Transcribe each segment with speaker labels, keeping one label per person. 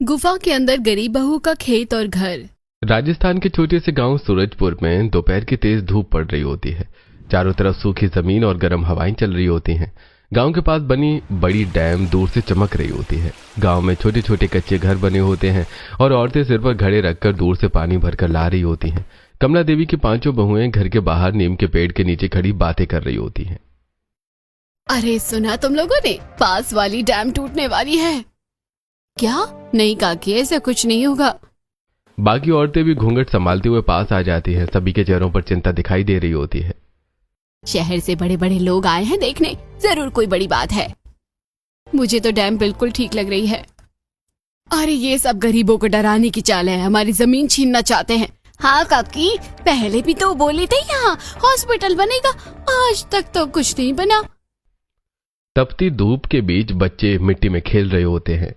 Speaker 1: गुफा के अंदर गरीब बहू का खेत और घर।
Speaker 2: राजस्थान के छोटे से गांव सूरजपुर में दोपहर की तेज धूप पड़ रही होती है। चारों तरफ सूखी जमीन और गर्म हवाएं चल रही होती हैं। गांव के पास बनी बड़ी डैम दूर से चमक रही होती है। गांव में छोटे छोटे कच्चे घर बने होते हैं और औरतें सिर पर घड़े रखकर दूर से पानी भरकर ला रही होती हैं। कमला देवी की पांचों बहुएं घर के बाहर नीम के पेड़ के नीचे खड़ी बातें कर रही होती हैं।
Speaker 1: अरे सुना तुम लोगों ने, पास वाली डैम टूटने वाली है। क्या? नहीं काकी, ऐसा कुछ नहीं होगा।
Speaker 2: बाकी औरतें भी घूंघट संभालते हुए पास आ जाती हैं। सभी के चेहरों पर चिंता दिखाई दे रही होती है।
Speaker 1: शहर से बड़े बड़े लोग आए हैं देखने, जरूर कोई बड़ी बात है। मुझे तो डैम बिल्कुल ठीक लग रही है। अरे ये सब गरीबों को डराने की चाल है, हमारी जमीन छीनना चाहते हैं। हाँ काकी, पहले भी तो बोले थे यहाँ हॉस्पिटल बनेगा, आज तक तो कुछ नहीं बना।
Speaker 2: तपती धूप के बीच बच्चे मिट्टी में खेल रहे होते हैं।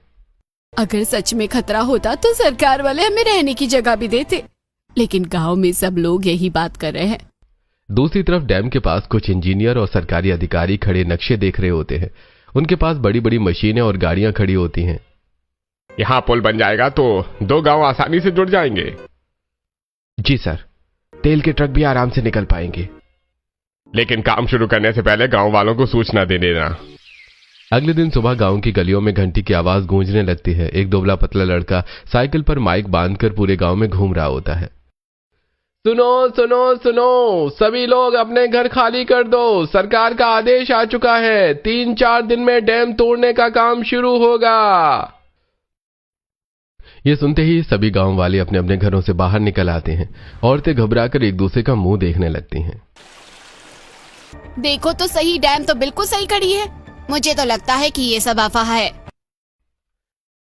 Speaker 1: अगर सच में खतरा होता तो सरकार वाले हमें रहने की जगह भी देते, लेकिन गांव में सब लोग यही बात कर रहे हैं।
Speaker 2: दूसरी तरफ डैम के पास कुछ इंजीनियर और सरकारी अधिकारी खड़े नक्शे देख रहे होते हैं। उनके पास बड़ी बड़ी मशीनें और गाड़ियां खड़ी होती हैं।
Speaker 3: यहाँ पुल बन जाएगा तो 2 गांव आसानी से जुड़ जाएंगे।
Speaker 2: जी सर, तेल के ट्रक भी आराम से निकल पाएंगे।
Speaker 3: लेकिन काम शुरू करने से पहले गांव वालों को सूचना दे देना।
Speaker 2: अगले दिन सुबह गांव की गलियों में घंटी की आवाज गूंजने लगती है। एक दुबला पतला लड़का साइकिल पर माइक बांधकर पूरे गांव में घूम रहा होता है। सुनो सुनो सुनो, सभी लोग अपने घर खाली कर दो। सरकार का आदेश आ चुका है, 3-4 दिन में डैम तोड़ने का काम शुरू होगा। ये सुनते ही सभी गांव वाले अपने अपने घरों से बाहर निकल आते हैं। औरतें घबराकर एक दूसरे का मुंह देखने लगती हैं।
Speaker 1: देखो तो सही, डैम तो बिल्कुल सही खड़ी है। मुझे तो लगता है कि ये सब अफवाह है।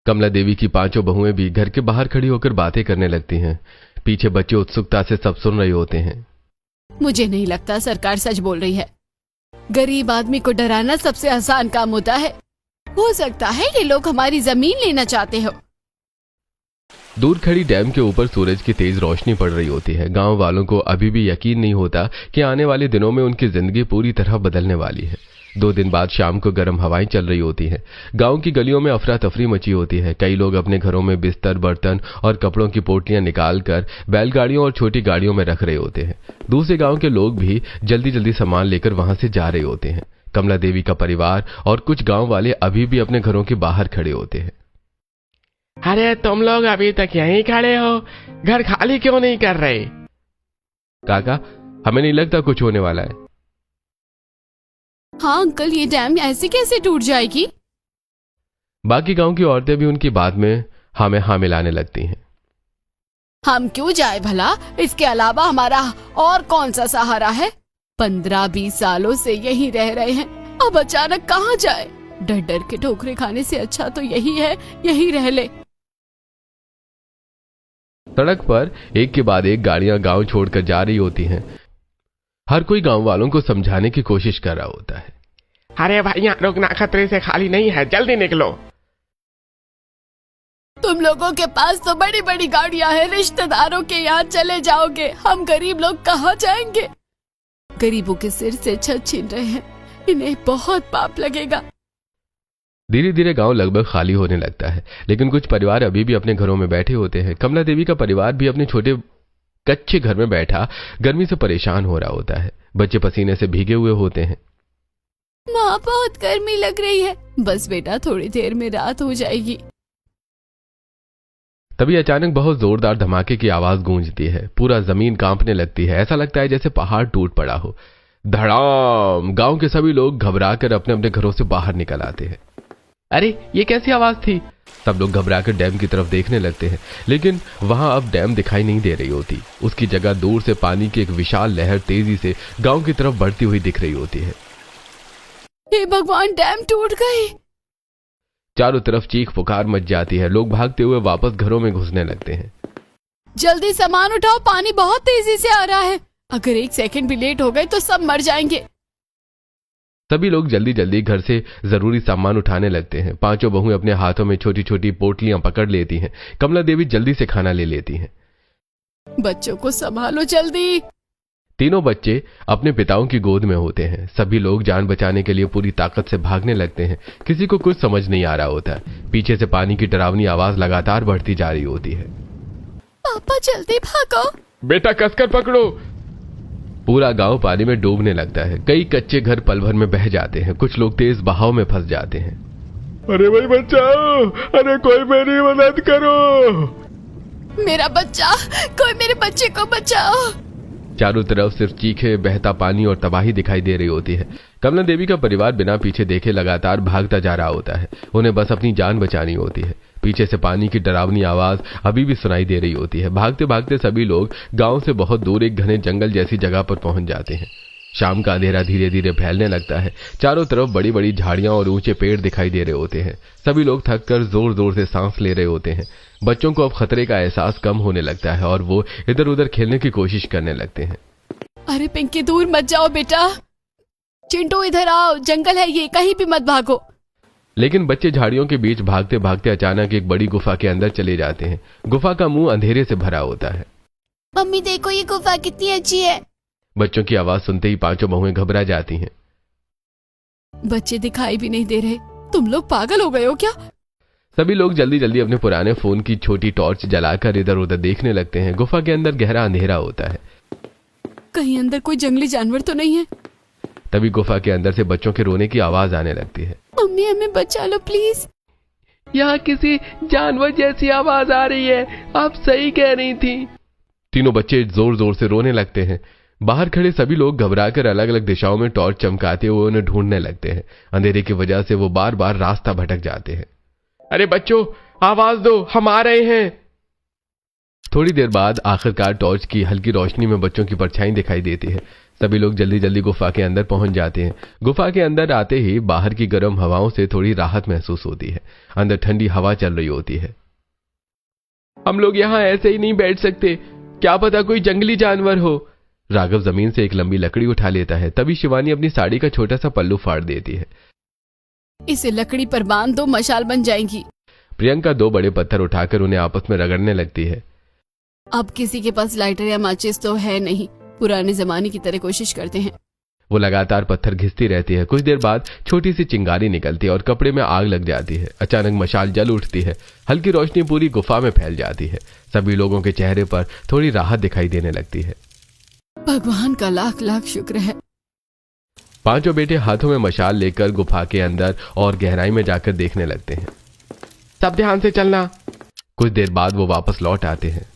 Speaker 2: कमला देवी की पांचों बहुएं भी घर के बाहर खड़ी होकर बातें करने लगती हैं। पीछे बच्चे उत्सुकता से सब सुन रहे होते हैं।
Speaker 1: मुझे नहीं लगता सरकार सच बोल रही है। गरीब आदमी को डराना सबसे आसान काम होता है। हो सकता है ये लोग हमारी जमीन लेना चाहते हो।
Speaker 2: दूर खड़ी डैम के ऊपर सूरज की तेज रोशनी पड़ रही होती है। गांव वालों को अभी भी यकीन नहीं होता कि आने वाले दिनों में उनकी जिंदगी पूरी तरह बदलने वाली है। 2 दिन बाद शाम को गर्म हवाएं चल रही होती हैं। गांव की गलियों में अफरा तफरी मची होती है। कई लोग अपने घरों में बिस्तर, बर्तन और कपड़ों की पोटलियां निकालकर बैलगाड़ियों और छोटी गाड़ियों में रख रहे होते हैं। दूसरे गांव के लोग भी जल्दी जल्दी सामान लेकर वहां से जा रहे होते हैं। कमला देवी का परिवार और कुछ गांव वाले अभी भी अपने घरों के बाहर खड़े होते हैं।
Speaker 3: अरे तुम लोग अभी तक यहीं खड़े हो, घर खाली क्यों नहीं कर रहे?
Speaker 2: काका, हमें नहीं लगता कुछ होने वाला है।
Speaker 1: हाँ अंकल, ये डैम ऐसे कैसे टूट जाएगी?
Speaker 2: बाकी गांव की औरतें भी उनकी बात में हाँ में हाँ मिलाने लगती हैं।
Speaker 1: हम क्यों जाए भला, इसके अलावा हमारा और कौन सा सहारा है? 15-20 सालों से यहीं रह रहे हैं, अब अचानक कहाँ जाए? डर डर के ठोकरे खाने से अच्छा तो यही है, यही रह ले।
Speaker 2: सड़क पर एक के बाद एक गाड़ियां गांव छोड़कर जा रही होती हैं। हर कोई गांव वालों को समझाने की कोशिश कर रहा होता है।
Speaker 3: अरे भाई, यहाँ रुकना खतरे से खाली नहीं है, जल्दी निकलो।
Speaker 1: तुम लोगों के पास तो बड़ी बड़ी गाड़ियां हैं, रिश्तेदारों के यहाँ चले जाओगे, हम गरीब लोग कहाँ जाएंगे? गरीबों के सिर से छत छीन रहे हैं, इन्हें बहुत पाप लगेगा।
Speaker 2: धीरे धीरे गांव लगभग खाली होने लगता है, लेकिन कुछ परिवार अभी भी अपने घरों में बैठे होते हैं। कमला देवी का परिवार भी अपने छोटे कच्चे घर में बैठा गर्मी से परेशान हो रहा होता है। बच्चे पसीने से भीगे हुए होते हैं।
Speaker 1: माँ, बहुत गर्मी लग रही है। बस बेटा, थोड़ी देर में रात हो जाएगी।
Speaker 2: तभी अचानक बहुत जोरदार धमाके की आवाज गूंजती है। पूरा जमीन कांपने लगती है। ऐसा लगता है जैसे पहाड़ टूट पड़ा हो। धड़ाम! गांव के सभी लोग घबराकर अपने अपने घरों से बाहर निकल आते हैं। अरे ये कैसी आवाज थी? सब लोग घबराकर डैम की तरफ देखने लगते हैं, लेकिन वहां अब डैम दिखाई नहीं दे रही होती। उसकी जगह दूर से पानी की एक विशाल लहर तेजी से गांव की तरफ बढ़ती हुई दिख रही होती है।
Speaker 1: हे भगवान, डैम टूट गई!
Speaker 2: चारों तरफ चीख पुकार मच जाती है। लोग भागते हुए वापस घरों में घुसने लगते हैं।
Speaker 1: जल्दी सामान उठाओ, पानी बहुत तेजी से आ रहा है। अगर 1 सेकंड भी लेट हो गए तो सब मर जाएंगे।
Speaker 2: सभी लोग जल्दी जल्दी घर से जरूरी सामान उठाने लगते हैं। पांचों बहुएं अपने हाथों में छोटी छोटी पोटलियां पकड़ लेती हैं। कमला देवी जल्दी से खाना ले लेती हैं।
Speaker 1: बच्चों को संभालो जल्दी।
Speaker 2: तीनों बच्चे अपने पिताओं की गोद में होते हैं। सभी लोग जान बचाने के लिए पूरी ताकत से भागने लगते हैं। किसी को कुछ समझ नहीं आ रहा होता। पीछे से पानी की डरावनी आवाज लगातार बढ़ती जा रही होती है।
Speaker 1: पापा जल्दी भागो।
Speaker 3: बेटा कसकर पकड़ो।
Speaker 2: पूरा गांव पानी में डूबने लगता है। कई कच्चे घर पल भर में बह जाते हैं। कुछ लोग तेज बहाव में फंस जाते हैं।
Speaker 3: अरे भाई बचाओ, अरे कोई मेरी मदद करो।
Speaker 1: मेरा बच्चा, कोई मेरे बच्चे को बचाओ।
Speaker 2: चारों तरफ सिर्फ चीखे, बहता पानी और तबाही दिखाई दे रही होती है। कमला देवी का परिवार बिना पीछे देखे लगातार भागता जा रहा होता है। उन्हें बस अपनी जान बचानी होती है। पीछे से पानी की डरावनी आवाज अभी भी सुनाई दे रही होती है। भागते भागते सभी लोग गांव से बहुत दूर एक घने जंगल जैसी जगह पर पहुंच जाते हैं। शाम का अंधेरा धीरे धीरे फैलने लगता है। चारों तरफ बड़ी बड़ी झाड़ियां और ऊंचे पेड़ दिखाई दे रहे होते हैं। सभी लोग थक कर जोर जोर से सांस ले रहे होते हैं। बच्चों को अब खतरे का एहसास कम होने लगता है और वो इधर उधर खेलने की कोशिश करने लगते हैं।
Speaker 1: अरे पिंकी दूर मत जाओ बेटा। चिंटू इधर आओ, जंगल है ये, कहीं भी मत भागो।
Speaker 2: लेकिन बच्चे झाड़ियों के बीच भागते भागते अचानक एक बड़ी गुफा के अंदर चले जाते हैं। गुफा का मुंह अंधेरे से भरा होता है।
Speaker 1: मम्मी देखो ये गुफा कितनी अच्छी है।
Speaker 2: बच्चों की आवाज सुनते ही पांचों बहुएं घबरा जाती हैं।
Speaker 1: बच्चे दिखाई भी नहीं दे रहे। तुम लोग पागल हो गए हो क्या?
Speaker 2: सभी लोग जल्दी जल्दी अपने पुराने फोन की छोटी टॉर्च जलाकर इधर उधर देखने लगते हैं। गुफा के अंदर गहरा अंधेरा होता है।
Speaker 1: कहीं अंदर कोई जंगली जानवर तो नहीं है?
Speaker 2: तभी गुफा के अंदर से बच्चों के रोने की आवाज आने लगती है।
Speaker 1: मम्मी हमें बचा लो प्लीज।
Speaker 3: यहाँ किसी जानवर जैसी आवाज आ रही है, आप सही कह रही थी।
Speaker 2: तीनों बच्चे जोर जोर से रोने लगते हैं। बाहर खड़े सभी लोग घबराकर अलग अलग दिशाओं में टॉर्च चमकाते हुए उन्हें ढूंढने लगते हैं। अंधेरे की वजह से वो बार बार रास्ता भटक जाते हैं।
Speaker 3: अरे बच्चों आवाज दो, हम आ रहे हैं।
Speaker 2: थोड़ी देर बाद आखिरकार टॉर्च की हल्की रोशनी में बच्चों की परछाई दिखाई देती है। सभी लोग जल्दी जल्दी गुफा के अंदर पहुंच जाते हैं। गुफा के अंदर आते ही बाहर की गर्म हवाओं से थोड़ी राहत महसूस होती है। अंदर ठंडी हवा चल रही होती है।
Speaker 3: हम लोग यहाँ ऐसे ही नहीं बैठ सकते, क्या पता कोई जंगली जानवर हो।
Speaker 2: राघव जमीन से एक लंबी लकड़ी उठा लेता है। तभी शिवानी अपनी साड़ी का छोटा सा पल्लू फाड़ देती है।
Speaker 1: इसे लकड़ी पर बांध दो, मशाल बन जाएगी।
Speaker 2: प्रियंका दो बड़े पत्थर उठाकर उन्हें आपस में रगड़ने लगती है।
Speaker 1: अब किसी के पास लाइटर या माचिस तो है नहीं। पुराने जमाने की तरह कोशिश करते हैं।
Speaker 2: वो लगातार पत्थर घिसती रहती है। कुछ देर बाद छोटी सी चिंगारी निकलती है और कपड़े में आग लग जाती है। अचानक मशाल जल उठती है। हल्की रोशनी पूरी गुफा में फैल जाती है। सभी लोगों के चेहरे पर थोड़ी राहत दिखाई देने लगती है।
Speaker 1: भगवान का लाख लाख शुक्र है।
Speaker 2: पांचों बेटे हाथों में मशाल लेकर गुफा के अंदर और गहराई में जाकर देखने लगते हैं।
Speaker 3: सब ध्यान से चलना।
Speaker 2: कुछ देर बाद वो वापस लौट आते हैं।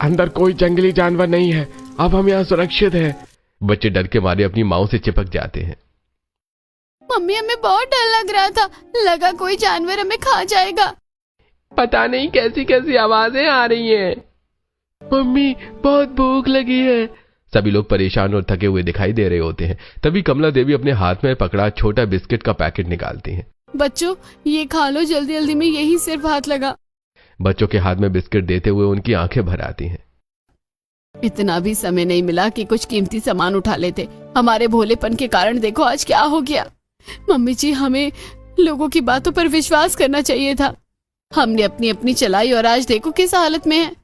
Speaker 3: अंदर कोई जंगली जानवर नहीं है, अब हम यहाँ सुरक्षित हैं।
Speaker 2: बच्चे डर के मारे अपनी माओ से चिपक जाते हैं।
Speaker 1: मम्मी हमें बहुत डर लग रहा था, लगा कोई जानवर हमें खा जाएगा।
Speaker 3: पता नहीं कैसी कैसी आवाजें आ रही हैं। मम्मी बहुत भूख लगी है।
Speaker 2: सभी लोग परेशान और थके हुए दिखाई दे रहे होते हैं। तभी कमला देवी अपने हाथ में पकड़ा छोटा बिस्किट का पैकेट निकालती हैं।
Speaker 1: बच्चों ये खा लो, जल्दी जल्दी में यही सिर्फ हाथ लगा।
Speaker 2: बच्चों के हाथ में बिस्किट देते हुए उनकी आंखें भर आती हैं।
Speaker 1: इतना भी समय नहीं मिला कि कुछ कीमती सामान उठा लेते। हमारे भोलेपन के कारण देखो आज क्या हो गया। मम्मी जी हमें लोगों की बातों पर विश्वास करना चाहिए था। हमने अपनी अपनी चलाई और आज देखो किस हालत में है।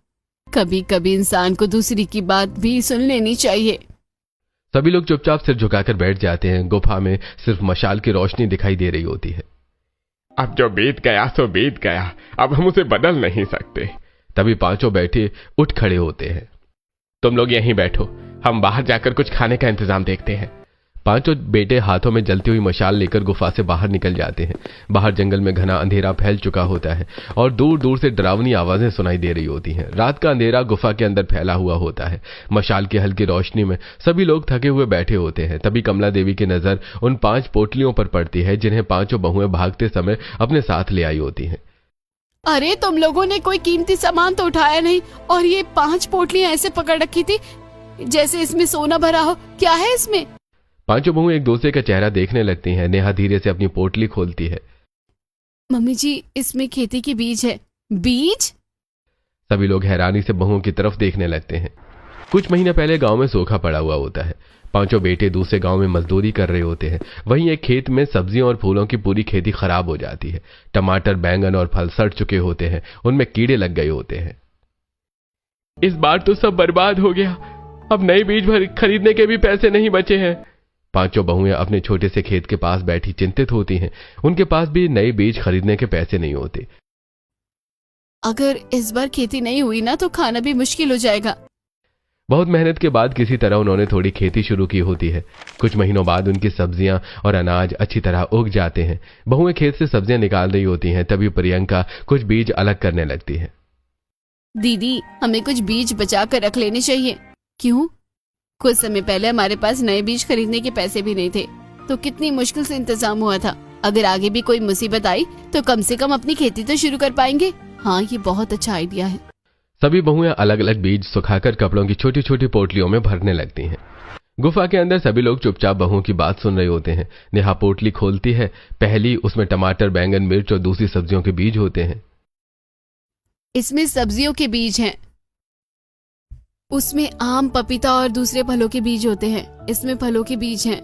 Speaker 1: कभी कभी इंसान को दूसरी की बात भी सुन लेनी चाहिए।
Speaker 2: सभी लोग चुपचाप सिर झुकाकर बैठ जाते हैं। गुफा में सिर्फ मशाल की रोशनी दिखाई दे रही होती है।
Speaker 3: अब जो बीत गया सो बीत गया, अब हम उसे बदल नहीं सकते।
Speaker 2: तभी पांचों बैठे उठ खड़े होते हैं।
Speaker 3: तुम लोग यहीं बैठो, हम बाहर जाकर कुछ खाने का इंतजाम देखते हैं।
Speaker 2: पांचों बेटे हाथों में जलती हुई मशाल लेकर गुफा से बाहर निकल जाते हैं। बाहर जंगल में घना अंधेरा फैल चुका होता है और दूर दूर से डरावनी आवाजें सुनाई दे रही होती हैं। रात का अंधेरा गुफा के अंदर फैला हुआ होता है। मशाल की हल्की रोशनी में सभी लोग थके हुए बैठे होते हैं। तभी कमला देवी की नजर उन 5 पोटलियों पर पड़ती है जिन्हें पांचों बहुएं भागते समय अपने साथ ले आई होती हैं।
Speaker 1: अरे तुम लोगों ने कोई कीमती सामान तो उठाया नहीं और ये 5 पोटलियां ऐसे पकड़ रखी थी जैसे इसमें सोना भरा हो। क्या है इसमें?
Speaker 2: पांचों बहुएं एक दूसरे का चेहरा देखने लगती हैं। नेहा धीरे से अपनी पोटली खोलती है।
Speaker 1: मम्मी जी इसमें खेती के बीज है। बीज?
Speaker 2: सभी लोग हैरानी से बहुओं की तरफ देखने लगते हैं। कुछ महीने पहले गांव में सूखा पड़ा हुआ होता है। पांचों बेटे दूसरे गांव में मजदूरी कर रहे होते हैं। वहीं एक खेत में सब्जियों और फूलों की पूरी खेती खराब हो जाती है। टमाटर, बैंगन और फल सड़ चुके होते हैं। उनमें कीड़े लग गए होते हैं।
Speaker 3: इस बार तो सब बर्बाद हो गया, अब नए बीज खरीदने के भी पैसे नहीं बचे हैं।
Speaker 2: पांचों बहुएं अपने छोटे से खेत के पास बैठी चिंतित होती हैं। उनके पास भी नए बीज खरीदने के पैसे नहीं होते।
Speaker 1: अगर इस बार खेती नहीं हुई ना तो खाना भी मुश्किल हो जाएगा।
Speaker 2: बहुत मेहनत के बाद किसी तरह उन्होंने थोड़ी खेती शुरू की होती है। कुछ महीनों बाद उनकी सब्जियां और अनाज अच्छी तरह उग जाते हैं। बहुएं खेत से सब्जियां निकाल रही होती हैं, तभी प्रियंका कुछ बीज अलग करने लगती है।
Speaker 1: दीदी, हमें कुछ बीज बचा कर रख लेने चाहिए। क्यों? कुछ समय पहले हमारे पास नए बीज खरीदने के पैसे भी नहीं थे, तो कितनी मुश्किल से इंतजाम हुआ था। अगर आगे भी कोई मुसीबत आई तो कम से कम अपनी खेती तो शुरू कर पाएंगे। हाँ, ये बहुत अच्छा आइडिया है।
Speaker 2: सभी बहुएं अलग अलग बीज सुखाकर कपड़ों की छोटी छोटी पोटलियों में भरने लगती हैं। गुफा के अंदर सभी लोग चुपचाप बहुओं की बात सुन रहे होते हैं। नेहा पोटली खोलती है। पहली उसमें टमाटर, बैंगन, मिर्च और दूसरी सब्जियों के बीज होते हैं।
Speaker 1: इसमें सब्जियों के बीज हैं। उसमें आम, पपीता और दूसरे फलों के बीज होते हैं। इसमें फलों के बीज हैं।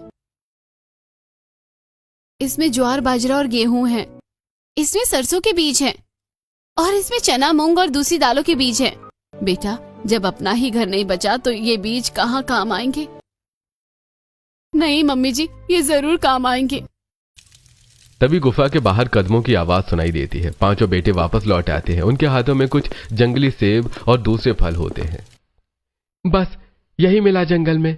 Speaker 1: इसमें ज्वार, बाजरा और गेहूं हैं। इसमें सरसों के बीज हैं। और इसमें चना, मूंग और दूसरी दालों के बीज हैं। बेटा, जब अपना ही घर नहीं बचा तो ये बीज कहाँ काम आएंगे? नहीं मम्मी जी, ये जरूर काम आएंगे।
Speaker 2: तभी गुफा के बाहर कदमों की आवाज सुनाई देती है। पांचों बेटे वापस लौट आते हैं। उनके हाथों में कुछ जंगली सेब और दूसरे फल होते हैं।
Speaker 3: बस यही मिला जंगल में।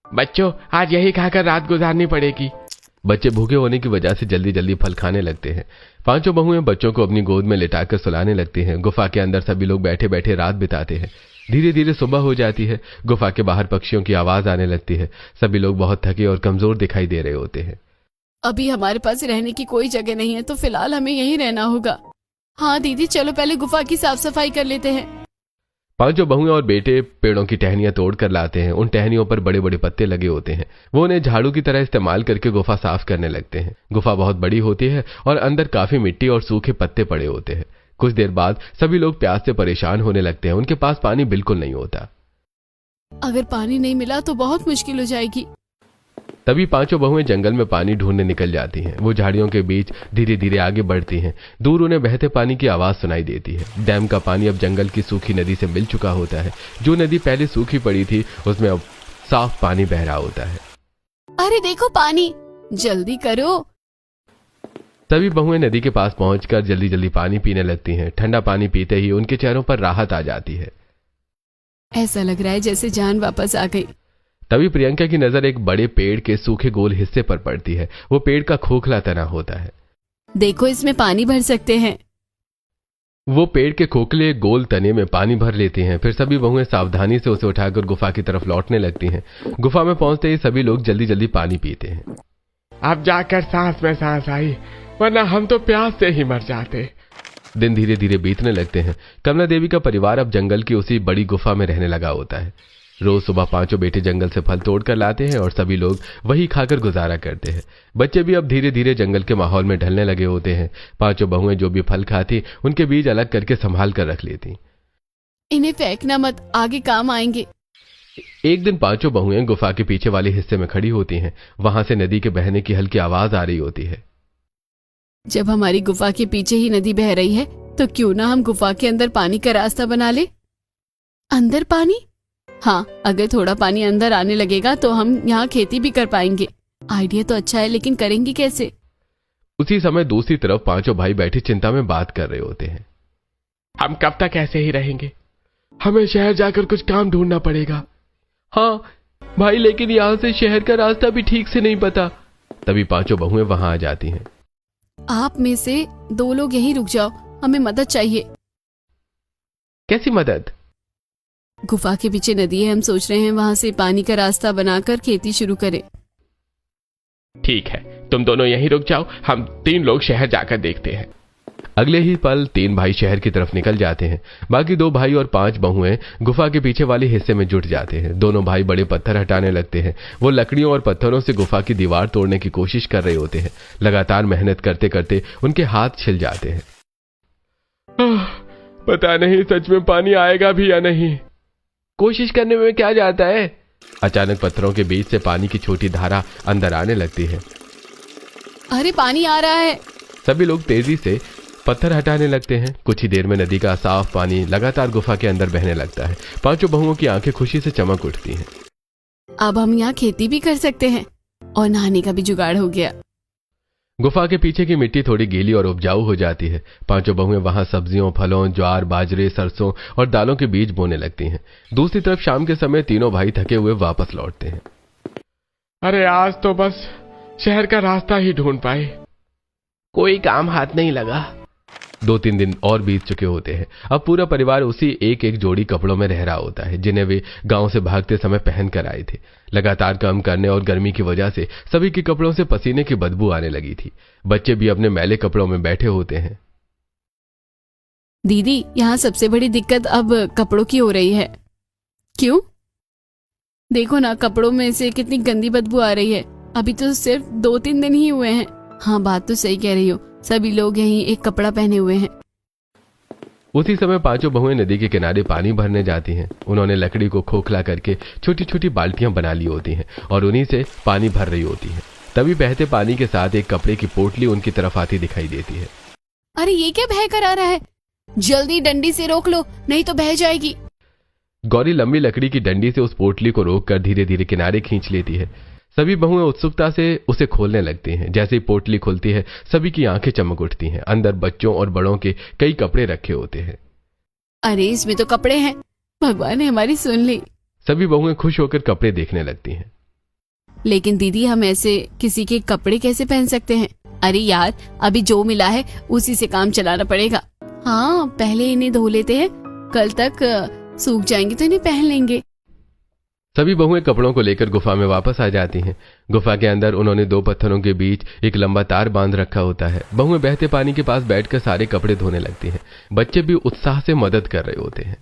Speaker 3: बच्चों, आज यही खाकर रात गुजारनी पड़ेगी।
Speaker 2: बच्चे भूखे होने की वजह से जल्दी जल्दी फल खाने लगते हैं। पांचों बहुएं बच्चों को अपनी गोद में लिटाकर सुलाने लगती हैं। गुफा के अंदर सभी लोग बैठे बैठे रात बिताते हैं। धीरे धीरे सुबह हो जाती है। गुफा के बाहर पक्षियों की आवाज आने लगती है। सभी लोग बहुत थके और कमजोर दिखाई दे रहे होते हैं।
Speaker 1: अभी हमारे पास रहने की कोई जगह नहीं है, तो फिलहाल हमें यहीं रहना होगा। हाँ दीदी, चलो पहले गुफा की साफ सफाई कर लेते हैं।
Speaker 2: पांचों बहुएं और बेटे पेड़ों की टहनियां तोड़ कर लाते हैं। उन टहनियों पर बड़े बड़े पत्ते लगे होते हैं। वो उन्हें झाड़ू की तरह इस्तेमाल करके गुफा साफ करने लगते हैं। गुफा बहुत बड़ी होती है और अंदर काफी मिट्टी और सूखे पत्ते पड़े होते हैं। कुछ देर बाद सभी लोग प्यास से परेशान होने लगते हैं। उनके पास पानी बिल्कुल नहीं होता।
Speaker 1: अगर पानी नहीं मिला तो बहुत मुश्किल हो जाएगी।
Speaker 2: तभी पांचों बहुएं जंगल में पानी ढूंढने निकल जाती हैं। वो झाड़ियों के बीच धीरे धीरे आगे बढ़ती हैं। दूर उन्हें बहते पानी की आवाज सुनाई देती है। डैम का पानी अब जंगल की सूखी नदी से मिल चुका होता है। जो नदी पहले सूखी पड़ी थी उसमें अब साफ पानी बह रहा होता है।
Speaker 1: अरे देखो पानी, जल्दी करो।
Speaker 2: सभी बहुएं नदी के पास पहुंचकर जल्दी जल्दी पानी पीने लगती हैं। ठंडा पानी पीते ही उनके चेहरों पर राहत आ जाती है।
Speaker 1: ऐसा लग रहा है जैसे जान वापस आ गई।
Speaker 2: तभी प्रियंका की नजर एक बड़े पेड़ के सूखे गोल हिस्से पर पड़ती है। वो पेड़ का खोखला तना होता है।
Speaker 1: देखो, इसमें पानी भर सकते हैं।
Speaker 2: वो पेड़ के खोखले गोल तने में पानी भर लेती हैं। फिर सभी बहुएं सावधानी से उसे उठाकर गुफा की तरफ लौटने लगती हैं। गुफा में पहुंचते ही सभी लोग जल्दी जल्दी पानी पीते हैं।
Speaker 3: अब जाकर सांस में सांस आई, वरना हम तो प्यास से ही मर जाते।
Speaker 2: दिन धीरे धीरे बीतने लगते हैं। कमला देवी का परिवार अब जंगल की उसी बड़ी गुफा में रहने लगा होता है। रोज सुबह पांचों बेटे जंगल से फल तोड़कर लाते हैं और सभी लोग वही खाकर गुजारा करते हैं। बच्चे भी अब धीरे धीरे जंगल के माहौल में ढलने लगे होते हैं। पांचों बहुएं जो भी फल खाती उनके बीज अलग करके संभाल कर रख लेती।
Speaker 1: इन्हें फेंकना मत, आगे काम आएंगे।
Speaker 2: एक दिन पांचों बहुएं गुफा के पीछे वाले हिस्से में खड़ी होती हैं। वहां से नदी के बहने की हल्की आवाज आ रही होती है।
Speaker 1: जब हमारी गुफा के पीछे ही नदी बह रही है तो क्यों ना हम गुफा के अंदर पानी का रास्ता बना ले। अंदर पानी? हाँ, अगर थोड़ा पानी अंदर आने लगेगा तो हम यहाँ खेती भी कर पाएंगे। आइडिया तो अच्छा है, लेकिन करेंगे कैसे?
Speaker 2: उसी समय दूसरी तरफ पांचों भाई बैठे चिंता में बात कर रहे होते हैं।
Speaker 3: हम कब तक ऐसे ही रहेंगे? हमें शहर जाकर कुछ काम ढूंढना पड़ेगा। हाँ भाई, लेकिन यहाँ से शहर का रास्ता भी ठीक से नहीं पता।
Speaker 2: तभी पांचों बहुएं वहां आ जाती हैं।
Speaker 1: आप में से 2 लोग यहीं रुक जाओ, हमें मदद चाहिए।
Speaker 2: कैसी मदद?
Speaker 1: गुफा के पीछे नदी है, हम सोच रहे हैं वहां से पानी का रास्ता बनाकर खेती शुरू करें।
Speaker 3: ठीक है, तुम दोनों यहीं रुक जाओ, हम 3 लोग शहर जाकर देखते हैं।
Speaker 2: अगले ही पल 3 भाई शहर की तरफ निकल जाते हैं। बाकी 2 भाई और 5 बहुएं गुफा के पीछे वाले हिस्से में जुट जाते हैं। दोनों भाई बड़े पत्थर हटाने लगते हैं। वो लकड़ियों और पत्थरों से गुफा की दीवार तोड़ने की कोशिश कर रहे होते हैं। लगातार मेहनत करते करते उनके हाथ छिल जाते हैं।
Speaker 3: पता नहीं सच में पानी आएगा भी या नहीं। कोशिश करने में क्या जाता है।
Speaker 2: अचानक पत्थरों के बीच से पानी की छोटी धारा अंदर आने लगती है।
Speaker 1: अरे पानी आ रहा है।
Speaker 2: सभी लोग तेजी से पत्थर हटाने लगते हैं। कुछ ही देर में नदी का साफ पानी लगातार गुफा के अंदर बहने लगता है। पांचों बहुओं की आंखें खुशी से चमक उठती हैं।
Speaker 1: अब हम यहाँ खेती भी कर सकते हैं और नहाने का भी जुगाड़ हो गया।
Speaker 2: गुफा के पीछे की मिट्टी थोड़ी गीली और उपजाऊ हो जाती है। पांचों बहुएं वहां सब्जियों, फलों, ज्वार, बाजरे, सरसों और दालों के बीज बोने लगती हैं। दूसरी तरफ शाम के समय तीनों भाई थके हुए वापस लौटते हैं।
Speaker 3: अरे आज तो बस शहर का रास्ता ही ढूंढ पाए, कोई काम हाथ नहीं लगा।
Speaker 2: 2-3 दिन और बीत चुके होते हैं। अब पूरा परिवार उसी एक एक जोड़ी कपड़ों में रह रहा होता है जिन्हें वे गांव से भागते समय पहन कर आए थे। लगातार काम करने और गर्मी की वजह से सभी के कपड़ों से पसीने की बदबू आने लगी थी। बच्चे भी अपने मैले कपड़ों में बैठे होते हैं।
Speaker 1: दीदी, यहाँ सबसे बड़ी दिक्कत अब कपड़ों की हो रही है। क्यों? देखो ना, कपड़ों में से कितनी गंदी बदबू आ रही है। अभी तो सिर्फ 2-3 दिन ही हुए हैं। हाँ, बात तो सही कह रही हो। सभी लोग यहीं एक कपड़ा पहने हुए हैं।
Speaker 2: उसी समय पांचों बहुएं नदी के किनारे पानी भरने जाती हैं। उन्होंने लकड़ी को खोखला करके छोटी छोटी बाल्टियां बना ली होती हैं और उन्हीं से पानी भर रही होती हैं। तभी बहते पानी के साथ एक कपड़े की पोटली उनकी तरफ आती दिखाई देती है।
Speaker 1: अरे ये क्या बह कर आ रहा है? जल्दी डंडी से रोक लो, नहीं तो बह जाएगी।
Speaker 2: गौरी लंबी लकड़ी की डंडी से उस पोटली को रोककर धीरे धीरे किनारे खींच लेती है। सभी बहुएं उत्सुकता से उसे खोलने लगती हैं। जैसे ही पोटली खुलती है, सभी की आंखें चमक उठती हैं। अंदर बच्चों और बड़ों के कई कपड़े रखे होते हैं।
Speaker 1: अरे इसमें तो कपड़े हैं। भगवान ने हमारी सुन ली।
Speaker 2: सभी बहुएं खुश होकर कपड़े देखने लगती हैं।
Speaker 1: लेकिन दीदी, हम ऐसे किसी के कपड़े कैसे पहन सकते हैं? अरे यार, अभी जो मिला है उसी से काम चलाना पड़ेगा। हाँ, पहले इन्हें धो लेते हैं, कल तक सूख जाएंगे तो इन्हें पहन लेंगे।
Speaker 2: सभी बहुएं कपड़ों को लेकर गुफा में वापस आ जाती हैं। गुफा के अंदर उन्होंने 2 पत्थरों के बीच एक लंबा तार बांध रखा होता है। बहुएं बहते पानी के पास बैठकर सारे कपड़े धोने लगती हैं। बच्चे भी उत्साह से मदद कर रहे होते हैं।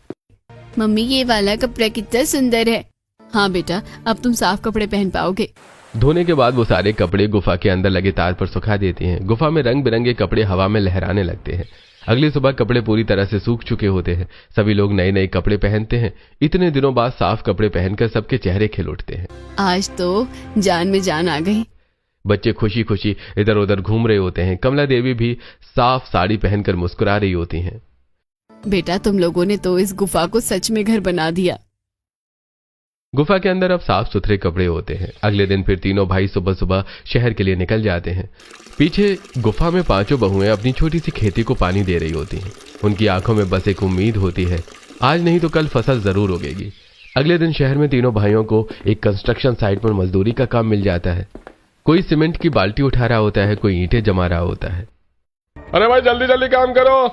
Speaker 1: मम्मी, ये वाला कपड़ा कितना सुंदर है। हाँ बेटा, अब तुम साफ कपड़े पहन पाओगे।
Speaker 2: धोने के बाद वो सारे कपड़े गुफा के अंदर लगे तार पर सुखा देती हैं। गुफा में रंग बिरंगे कपड़े हवा में लहराने लगते हैं। अगली सुबह कपड़े पूरी तरह से सूख चुके होते हैं। सभी लोग नए नए कपड़े पहनते हैं। इतने दिनों बाद साफ कपड़े पहनकर सबके चेहरे खिल उठते हैं।
Speaker 1: आज तो जान में जान आ गई।
Speaker 2: बच्चे खुशी खुशी इधर उधर घूम रहे होते हैं। कमला देवी भी साफ साड़ी पहनकर मुस्कुरा रही होती हैं।
Speaker 1: बेटा, तुम लोगों ने तो इस गुफा को सच में घर बना दिया।
Speaker 2: गुफा के अंदर अब साफ सुथरे कपड़े होते हैं। अगले दिन फिर तीनों भाई सुबह सुबह शहर के लिए निकल जाते हैं। पीछे गुफा में पांचों बहुएं अपनी छोटी सी खेती को पानी दे रही होती हैं। उनकी आंखों में बस एक उम्मीद होती है, आज नहीं तो कल फसल जरूर उगेगी। अगले दिन शहर में तीनों भाइयों को एक कंस्ट्रक्शन साइट पर मजदूरी का काम मिल जाता है। कोई सीमेंट की बाल्टी उठा रहा होता है, कोई ईंटें जमा रहा होता है।
Speaker 3: अरे भाई, जल्दी जल्दी काम करो।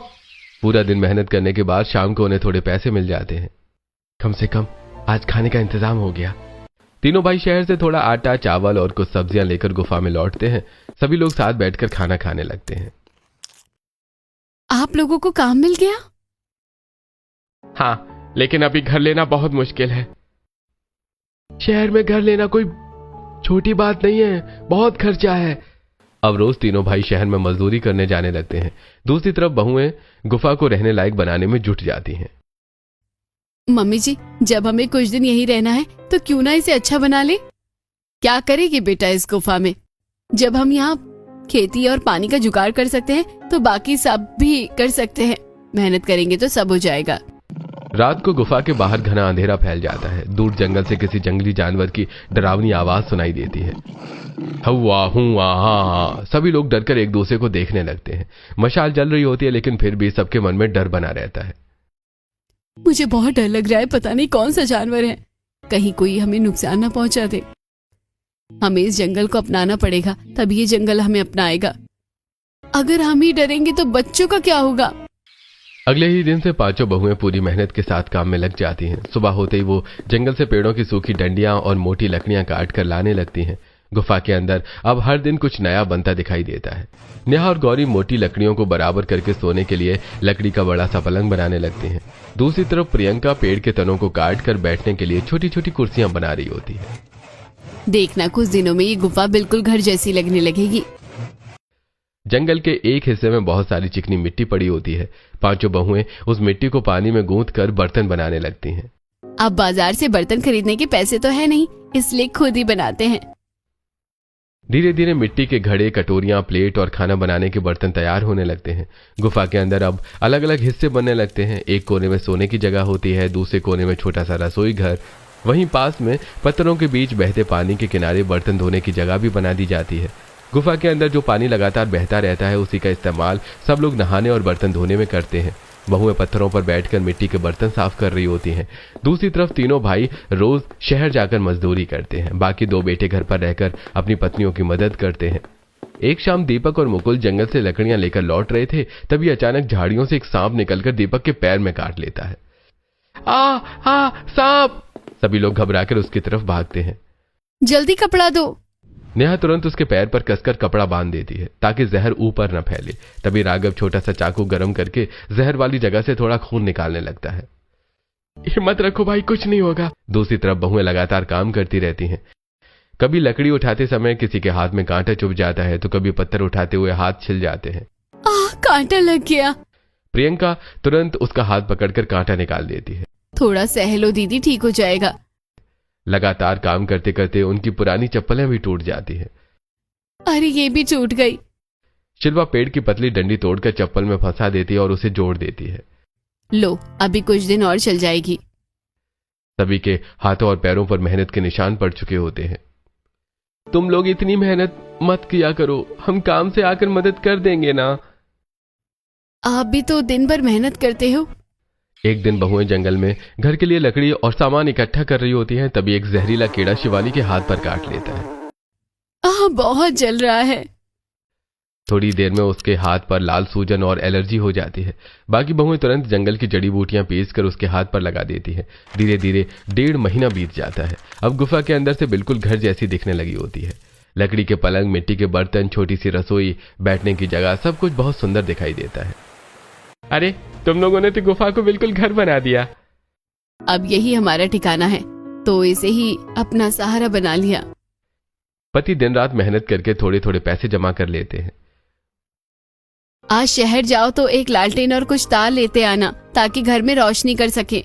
Speaker 2: पूरा दिन मेहनत करने के बाद शाम को उन्हें थोड़े पैसे मिल जाते हैं। कम से कम आज खाने का इंतजाम हो गया। तीनों भाई शहर से थोड़ा आटा, चावल और कुछ सब्जियां लेकर गुफा में लौटते हैं। सभी लोग साथ बैठकर खाना खाने लगते हैं।
Speaker 1: आप लोगों को काम मिल गया?
Speaker 3: हाँ, लेकिन अभी घर लेना बहुत मुश्किल है। शहर में घर लेना कोई छोटी बात नहीं है, बहुत खर्चा है।
Speaker 2: अब रोज तीनों भाई शहर में मजदूरी करने जाने लगते हैं। दूसरी तरफ बहुएं गुफा को रहने लायक बनाने में जुट जाती हैं।
Speaker 1: मम्मी जी, जब हमें कुछ दिन यहीं रहना है तो क्यों ना इसे अच्छा बना ले। क्या करेगी बेटा इस गुफा में? जब हम यहाँ खेती और पानी का जुगाड़ कर सकते हैं तो बाकी सब भी कर सकते हैं। मेहनत करेंगे तो सब हो जाएगा।
Speaker 2: रात को गुफा के बाहर घना अंधेरा फैल जाता है। दूर जंगल से किसी जंगली जानवर की डरावनी आवाज सुनाई देती है। हवा हुआ हा हा। सभी लोग डरकर एक दूसरे को देखने लगते हैं। मशाल जल रही होती है, लेकिन फिर भी सबके मन में डर बना रहता है।
Speaker 1: मुझे बहुत डर लग रहा है, पता नहीं कौन सा जानवर है। कहीं कोई हमें नुकसान ना पहुंचा दे। हमें इस जंगल को अपनाना पड़ेगा, तभी ये जंगल हमें अपनाएगा। अगर हम ही डरेंगे तो बच्चों का क्या होगा?
Speaker 2: अगले ही दिन से पांचों बहुएं पूरी मेहनत के साथ काम में लग जाती हैं। सुबह होते ही वो जंगल से पेड़ों की सूखी डंडियां और मोटी लकड़ियां काट कर लाने लगती हैं। गुफा के अंदर अब हर दिन कुछ नया बनता दिखाई देता है। नेहा और गौरी मोटी लकड़ियों को बराबर करके सोने के लिए लकड़ी का बड़ा सा पलंग बनाने लगती हैं। दूसरी तरफ प्रियंका पेड़ के तनों को काट कर बैठने के लिए छोटी छोटी कुर्सियां बना रही होती है।
Speaker 1: देखना, कुछ दिनों में ये गुफा बिल्कुल घर जैसी लगने लगेगी।
Speaker 2: जंगल के एक हिस्से में बहुत सारी चिकनी मिट्टी पड़ी होती है। पांचों बहुएं उस मिट्टी को पानी में गूंथ कर बर्तन बनाने लगती हैं।
Speaker 1: अब बाजार से बर्तन खरीदने के पैसे तो है नहीं, इसलिए खुद ही बनाते हैं।
Speaker 2: धीरे धीरे मिट्टी के घड़े, कटोरियां, प्लेट और खाना बनाने के बर्तन तैयार होने लगते हैं। गुफा के अंदर अब अलग अलग हिस्से बनने लगते हैं। एक कोने में सोने की जगह होती है, दूसरे कोने में छोटा सा रसोई घर, वहीं पास में पत्थरों के बीच बहते पानी के किनारे बर्तन धोने की जगह भी बना दी जाती है। गुफा के अंदर जो पानी लगातार बहता रहता है, उसी का इस्तेमाल सब लोग नहाने और बर्तन धोने में करते हैं। बहुएं पत्थरों पर बैठकर मिट्टी के बर्तन साफ कर रही होती हैं। दूसरी तरफ तीनों भाई रोज शहर जाकर मजदूरी करते हैं। बाकी दो बेटे घर पर रहकर अपनी पत्नियों की मदद करते हैं। एक शाम दीपक और मुकुल जंगल से लकड़ियां लेकर लौट रहे थे, तभी अचानक झाड़ियों से एक सांप निकलकर दीपक के पैर में काट लेता है।
Speaker 3: आ सांप!
Speaker 2: सभी लोग घबराकर उसकी तरफ भागते हैं।
Speaker 1: जल्दी कपड़ा दो।
Speaker 2: नेहा तुरंत उसके पैर पर कसकर कपड़ा बांध देती है ताकि जहर ऊपर न फैले। तभी राघव छोटा सा चाकू गर्म करके जहर वाली जगह से थोड़ा खून निकालने लगता है।
Speaker 3: हिम्मत रखो भाई, कुछ नहीं होगा।
Speaker 2: दूसरी तरफ बहुएं लगातार काम करती रहती हैं। कभी लकड़ी उठाते समय किसी के हाथ में कांटा चुभ जाता है, तो कभी पत्थर उठाते हुए हाथ छिल जाते हैं।
Speaker 1: कांटा लग गया।
Speaker 2: प्रियंका तुरंत उसका हाथ पकड़कर कांटा निकाल देती है।
Speaker 1: थोड़ा सहलो दीदी, ठीक हो जाएगा।
Speaker 2: लगातार काम करते करते उनकी पुरानी चप्पलें भी टूट जाती हैं।
Speaker 1: अरे ये भी टूट गई।
Speaker 2: शिल्पा पेड़ की पतली डंडी तोड़कर चप्पल में फंसा देती है और उसे जोड़ देती है।
Speaker 1: लो, अभी कुछ दिन और चल जाएगी।
Speaker 2: सभी के हाथों और पैरों पर मेहनत के निशान पड़ चुके होते हैं।
Speaker 3: तुम लोग इतनी मेहनत मत किया करो, हम काम से आकर मदद कर देंगे ना।
Speaker 1: आप भी तो दिन भर मेहनत करते हो।
Speaker 2: एक दिन बहुएं जंगल में घर के लिए लकड़ी और सामान इकट्ठा कर रही होती हैं, तभी एक जहरीला कीड़ा शिवानी के हाथ पर काट लेता है।
Speaker 1: बहुत जल रहा है।
Speaker 2: थोड़ी देर में उसके हाथ पर लाल सूजन और एलर्जी हो जाती है। बाकी बहुएं तुरंत जंगल की जड़ी बूटियां पीसकर उसके हाथ पर लगा देती हैं। धीरे धीरे 1.5 महीना बीत जाता है। अब गुफा के अंदर से बिल्कुल घर जैसी दिखने लगी होती है। लकड़ी के पलंग, मिट्टी के बर्तन, छोटी सी रसोई, बैठने की जगह, सब कुछ बहुत सुंदर दिखाई देता है।
Speaker 3: अरे तुम लोगों ने तो गुफा को बिल्कुल घर बना दिया।
Speaker 1: अब यही हमारा ठिकाना है, तो इसे ही अपना सहारा बना लिया।
Speaker 2: पति दिन रात मेहनत करके थोड़े थोड़े पैसे जमा कर लेते हैं।
Speaker 1: आज शहर जाओ तो एक लालटेन और कुछ तार लेते आना, ताकि घर में रोशनी कर सके।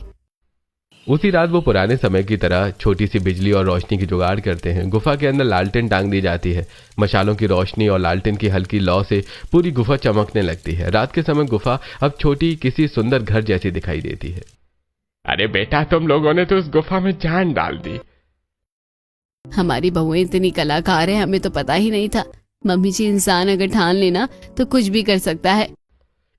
Speaker 2: उसी रात वो पुराने समय की तरह छोटी सी बिजली और रोशनी की जुगाड़ करते हैं। गुफा के अंदर लालटेन टांग दी जाती है। मशालों की रोशनी और लालटेन की हल्की लौ से पूरी गुफा चमकने लगती है। रात के समय गुफा अब छोटी किसी सुंदर घर जैसी दिखाई देती है।
Speaker 3: अरे बेटा, तुम लोगों ने तो उस गुफा में जान डाल दी।
Speaker 1: हमारी बहुएं इतनी कलाकार है, हमें तो पता ही नहीं था। मम्मी जी, इंसान अगर ठान लेना तो कुछ भी कर सकता है।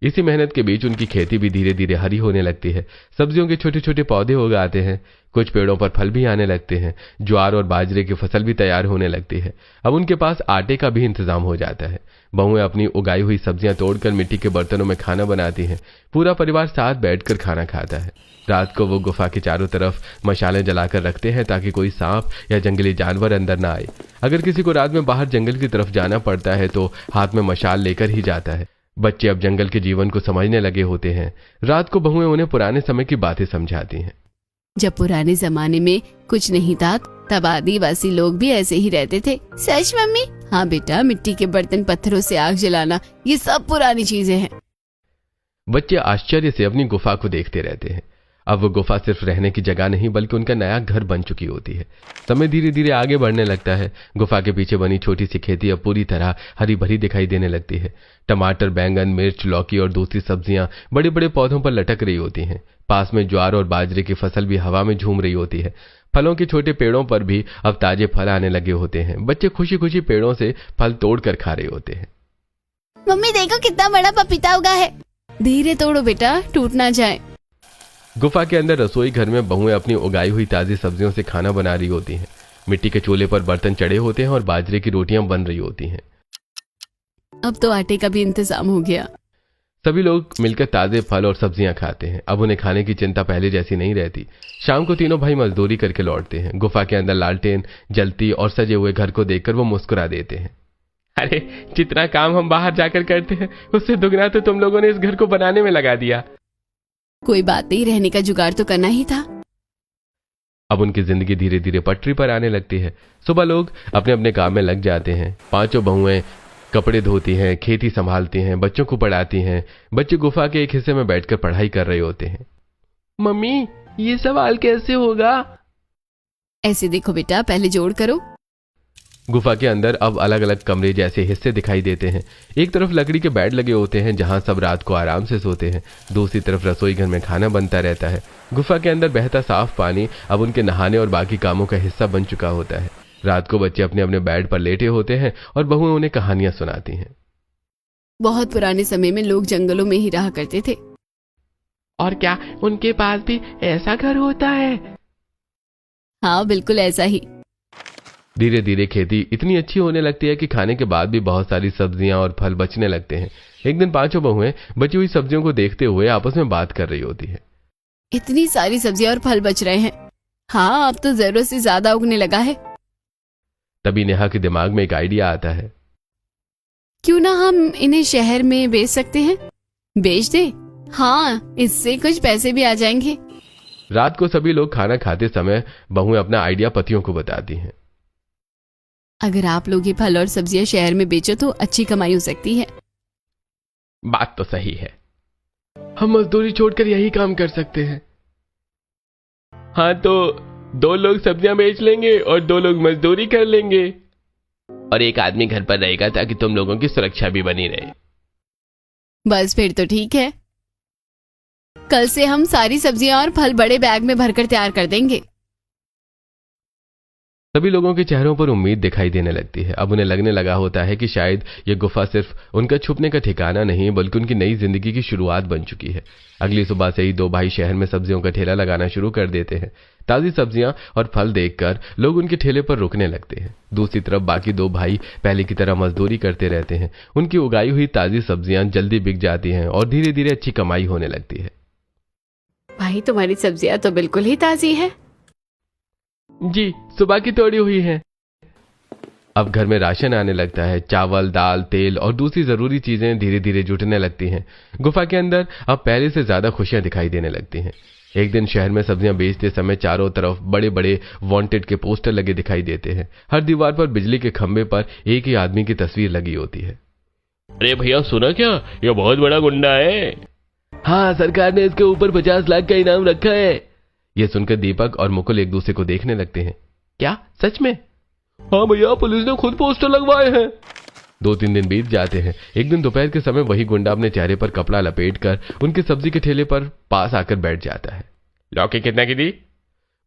Speaker 2: इसी मेहनत के बीच उनकी खेती भी धीरे धीरे हरी होने लगती है। सब्जियों के छोटे छोटे पौधे उग आते हैं। कुछ पेड़ों पर फल भी आने लगते हैं। ज्वार और बाजरे की फसल भी तैयार होने लगती है। अब उनके पास आटे का भी इंतजाम हो जाता है। बहुएं अपनी उगाई हुई सब्जियां तोड़कर मिट्टी के बर्तनों में खाना बनाती हैं। पूरा परिवार साथ बैठकर खाना खाता है। रात को वो गुफा के चारों तरफ मशालें जलाकर रखते हैं ताकि कोई सांप या जंगली जानवर अंदर ना आए। अगर किसी को रात में बाहर जंगल की तरफ जाना पड़ता है तो हाथ में मशाल लेकर ही जाता है। बच्चे अब जंगल के जीवन को समझने लगे होते हैं। रात को बहुएं उन्हें पुराने समय की बातें समझाती हैं।
Speaker 1: जब पुराने जमाने में कुछ नहीं था, तब आदिवासी लोग भी ऐसे ही रहते थे। सच मम्मी? हाँ बेटा, मिट्टी के बर्तन, पत्थरों से आग जलाना, ये सब पुरानी चीजें हैं।
Speaker 2: बच्चे आश्चर्य से अपनी गुफा को देखते रहते हैं। अब वो गुफा सिर्फ रहने की जगह नहीं बल्कि उनका नया घर बन चुकी होती है। समय धीरे धीरे आगे बढ़ने लगता है। गुफा के पीछे बनी छोटी सी खेती अब पूरी तरह हरी भरी दिखाई देने लगती है। टमाटर, बैंगन, मिर्च, लौकी और दूसरी सब्जियां बड़े बड़े पौधों पर लटक रही होती हैं। पास में ज्वार और बाजरे की फसल भी हवा में झूम रही होती है। फलों के छोटे पेड़ों पर भी अब ताजे फल आने लगे होते हैं। बच्चे खुशी खुशी पेड़ों से फल तोड़कर खा रहे होते हैं।
Speaker 1: मम्मी देखो कितना बड़ा पपीता उगा है। धीरे तोड़ो बेटा, टूट ना जाए।
Speaker 2: गुफा के अंदर रसोई घर में बहुएं अपनी उगाई हुई ताजी सब्जियों से खाना बना रही होती हैं। मिट्टी के चूल्हे पर बर्तन चढ़े होते हैं और बाजरे की रोटियां बन रही होती हैं।
Speaker 1: अब तो आटे का भी इंतजाम हो गया।
Speaker 2: सभी लोग मिलकर ताजे फल और सब्जियां खाते हैं। अब उन्हें खाने की चिंता पहले जैसी नहीं रहती। शाम को तीनों भाई मजदूरी करके लौटते हैं। गुफा के अंदर लालटेन जलती और सजे हुए घर को देखकर वो मुस्कुरा देते हैं।
Speaker 3: अरे जितना काम हम बाहर जाकर करते हैं, उससे दुगना तो तुम लोगों ने इस घर को बनाने में लगा दिया।
Speaker 1: कोई बात नहीं, रहने का जुगाड़ तो करना ही था।
Speaker 2: अब उनकी जिंदगी धीरे धीरे पटरी पर आने लगती है। सुबह लोग अपने अपने काम में लग जाते हैं। पांचों बहुएं कपड़े धोती हैं, खेती संभालती हैं, बच्चों को पढ़ाती हैं। बच्चे गुफा के एक हिस्से में बैठकर पढ़ाई कर रहे होते हैं।
Speaker 3: मम्मी, ये सवाल कैसे होगा?
Speaker 1: ऐसे देखो बेटा, पहले जोड़ करो।
Speaker 2: गुफा के अंदर अब अलग अलग कमरे जैसे हिस्से दिखाई देते हैं। एक तरफ लकड़ी के बेड लगे होते हैं जहां सब रात को आराम से सोते हैं। दूसरी तरफ रसोई घर में खाना बनता रहता है। गुफा के अंदर बहता साफ पानी अब उनके नहाने और बाकी कामों का हिस्सा बन चुका होता है। रात को बच्चे अपने अपने बेड पर लेटे होते हैं और बहुएं उन्हें कहानियां सुनाती हैं।
Speaker 1: बहुत पुराने समय में लोग जंगलों में ही रहा करते थे।
Speaker 3: और क्या उनके पास भी ऐसा घर होता है?
Speaker 1: हाँ, बिल्कुल ऐसा ही।
Speaker 2: धीरे धीरे खेती इतनी अच्छी होने लगती है कि खाने के बाद भी बहुत सारी सब्जियां और फल बचने लगते हैं। एक दिन पांचों बहुएं बची हुई सब्जियों को देखते हुए आपस में बात कर रही होती है।
Speaker 1: इतनी सारी सब्जियां और फल बच रहे हैं। हाँ, अब तो जरूरत से ज्यादा उगने लगा है।
Speaker 2: तभी नेहा के दिमाग में एक आइडिया आता है।
Speaker 1: क्यों ना हम इन्हें शहर में बेच सकते हैं? बेच दे। हाँ, इससे कुछ पैसे भी आ जाएंगे।
Speaker 2: रात को सभी लोग खाना खाते समय बहुएं अपना आइडिया पतियों को बताती हैं।
Speaker 1: अगर आप लोग ये फल और सब्जियां शहर में बेचो तो अच्छी कमाई हो सकती है।
Speaker 3: बात तो सही है, हम मजदूरी छोड़कर यही काम कर सकते हैं। हाँ, तो 2 लोग सब्जियां बेच लेंगे और 2 लोग मजदूरी कर लेंगे, और एक आदमी घर पर रहेगा ताकि तुम लोगों की सुरक्षा भी बनी रहे।
Speaker 1: बस फिर तो ठीक है। कल से हम सारी सब्जियां और फल बड़े बैग में भरकर तैयार कर देंगे।
Speaker 2: सभी लोगों के चेहरों पर उम्मीद दिखाई देने लगती है। अब उन्हें लगने लगा होता है कि शायद ये गुफा सिर्फ उनका छुपने का ठिकाना नहीं बल्कि उनकी नई जिंदगी की शुरुआत बन चुकी है। अगली सुबह से ही 2 भाई शहर में सब्जियों का ठेला लगाना शुरू कर देते हैं। ताजी सब्जियां और फल देखकर लोग उनके ठेले पर रुकने लगते हैं। दूसरी तरफ बाकी 2 भाई पहले की तरह मजदूरी करते रहते हैं। उनकी उगाई हुई ताजी सब्जियां जल्दी बिक जाती हैं और धीरे धीरे अच्छी कमाई होने लगती है।
Speaker 1: भाई, तुम्हारी सब्जियां तो बिल्कुल ही ताजी है।
Speaker 3: जी, सुबह की तोड़ी हुई है।
Speaker 2: अब घर में राशन आने लगता है। चावल, दाल, तेल और दूसरी जरूरी चीजें धीरे धीरे जुटने लगती हैं। गुफा के अंदर अब पहले से ज्यादा खुशियां दिखाई देने लगती हैं। एक दिन शहर में सब्जियां बेचते समय चारों तरफ बड़े बड़े वांटेड के पोस्टर लगे दिखाई देते हैं। हर दीवार पर बिजली के खंभे पर एक ही आदमी की तस्वीर लगी होती है।
Speaker 3: अरे भैया, सुना क्या? ये बहुत बड़ा गुंडा है। हाँ, सरकार ने इसके ऊपर 50 लाख का इनाम रखा है।
Speaker 2: यह सुनकर दीपक और मुकुल एक दूसरे को देखने लगते हैं।
Speaker 3: क्या सच में? हाँ भैया, पुलिस ने खुद पोस्टर लगवाए हैं।
Speaker 2: 2-3 दिन बीत जाते हैं। एक दिन दोपहर के समय वही गुंडा अपने चेहरे पर कपड़ा लपेटकर उनकी सब्जी के ठेले पर पास आकर बैठ जाता है।
Speaker 3: लौकी कितना की दी?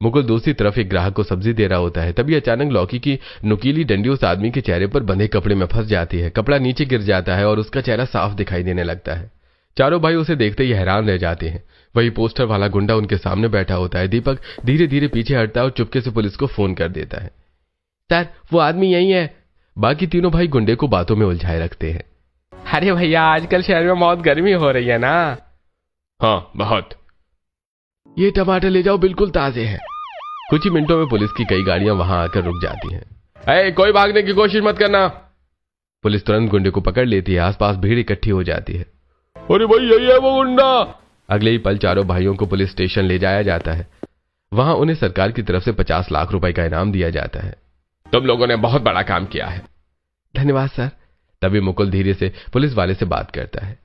Speaker 2: मुकुल दूसरी तरफ एक ग्राहक को सब्जी दे रहा होता है। तभी अचानक लौकी की नुकीली डंडी उस आदमी के चेहरे पर बंधे कपड़े में फंस जाती है। कपड़ा नीचे गिर जाता है और उसका चेहरा साफ दिखाई देने लगता है। चारों भाई उसे देखते ही हैरान रह जाते हैं। वही पोस्टर वाला गुंडा उनके सामने बैठा होता है। दीपक धीरे धीरे पीछे हटता है और चुपके से पुलिस को फोन कर देता है।
Speaker 3: सर, वो आदमी यही है।
Speaker 2: बाकी तीनों भाई गुंडे को बातों में उलझाए रखते हैं।
Speaker 3: अरे भैया, आजकल शहर में बहुत गर्मी हो रही है ना। हाँ, बहुत।
Speaker 2: ये टमाटर ले जाओ, बिल्कुल ताजे हैं। कुछ ही मिनटों में पुलिस की कई गाड़ियां वहां आकर रुक जाती हैं।
Speaker 3: कोई भागने की कोशिश मत करना।
Speaker 2: पुलिस तुरंत गुंडे को पकड़ लेती है। आसपास भीड़ इकट्ठी हो जाती है।
Speaker 3: अरे भाई, यही है वो गुंडा।
Speaker 2: अगले ही पल चारों भाइयों को पुलिस स्टेशन ले जाया जाता है। वहां उन्हें सरकार की तरफ से 50 लाख रुपए का इनाम दिया जाता है।
Speaker 3: तुम लोगों ने बहुत बड़ा काम किया है।
Speaker 2: धन्यवाद सर। तभी मुकुल धीरे से पुलिस वाले से बात करता है।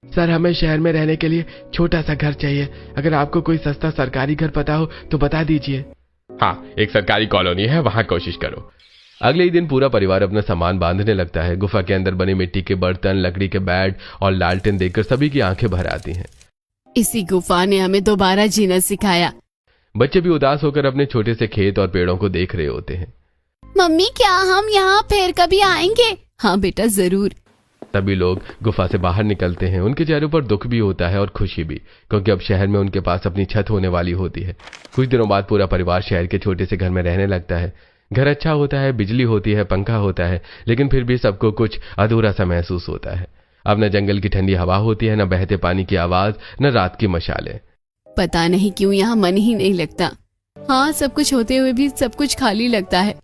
Speaker 3: सर, हमें शहर में रहने के लिए छोटा सा घर चाहिए। अगर आपको कोई सस्ता सरकारी घर पता हो तो बता दीजिए।
Speaker 2: हाँ, एक सरकारी कॉलोनी है, वहां कोशिश करो। अगले ही दिन पूरा परिवार अपना सामान बांधने लगता है। गुफा के अंदर बने मिट्टी के बर्तन, लकड़ी के बेड और लालटेन देखकर सभी की आंखें भर आती हैं।
Speaker 1: इसी गुफा ने हमें दोबारा जीना सिखाया।
Speaker 2: बच्चे भी उदास होकर अपने छोटे से खेत और पेड़ों को देख रहे होते हैं।
Speaker 1: मम्मी, क्या हम यहाँ फिर कभी आएंगे? हाँ बेटा, जरूर।
Speaker 2: तभी लोग गुफा से बाहर निकलते हैं। उनके चेहरों पर दुख भी होता है और खुशी भी, क्योंकि अब शहर में उनके पास अपनी छत होने वाली होती है। कुछ दिनों बाद पूरा परिवार शहर के छोटे से घर में रहने लगता है। घर अच्छा होता है, बिजली होती है, पंखा होता है, लेकिन फिर भी सबको कुछ अधूरा सा महसूस होता है। अब न जंगल की ठंडी हवा होती है, न बहते पानी की आवाज, न रात की मशालें।
Speaker 1: पता नहीं क्यों यहाँ मन ही नहीं लगता। हाँ, सब कुछ होते हुए भी सब कुछ खाली लगता है।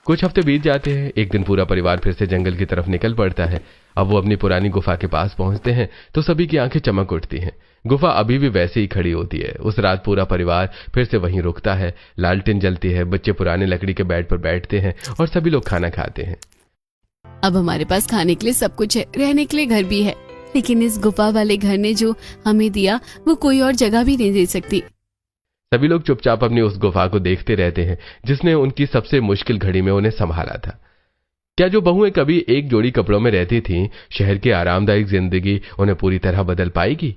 Speaker 2: कुछ हफ्ते बीत जाते हैं। एक दिन पूरा परिवार फिर से जंगल की तरफ निकल पड़ता है। अब वो अपनी पुरानी गुफा के पास पहुंचते हैं तो सभी की आंखें चमक उठती हैं। गुफा अभी भी वैसे ही खड़ी होती है। उस रात पूरा परिवार फिर से वहीं रुकता है। लालटेन जलती है, बच्चे पुराने लकड़ी के बेड पर बैठते हैं और सभी लोग खाना खाते हैं।
Speaker 1: अब हमारे पास खाने के लिए सब कुछ है, रहने के लिए घर भी है, लेकिन इस गुफा वाले घर ने जो हमें दिया वो कोई और जगह भी नहीं दे सकती।
Speaker 2: सभी लोग चुपचाप अपनी उस गुफा को देखते रहते हैं जिसने उनकी सबसे मुश्किल घड़ी में उन्हें संभाला था। क्या जो बहुएं कभी एक जोड़ी कपड़ों में रहती थीं, शहर की आरामदायक जिंदगी उन्हें पूरी तरह बदल पाएगी?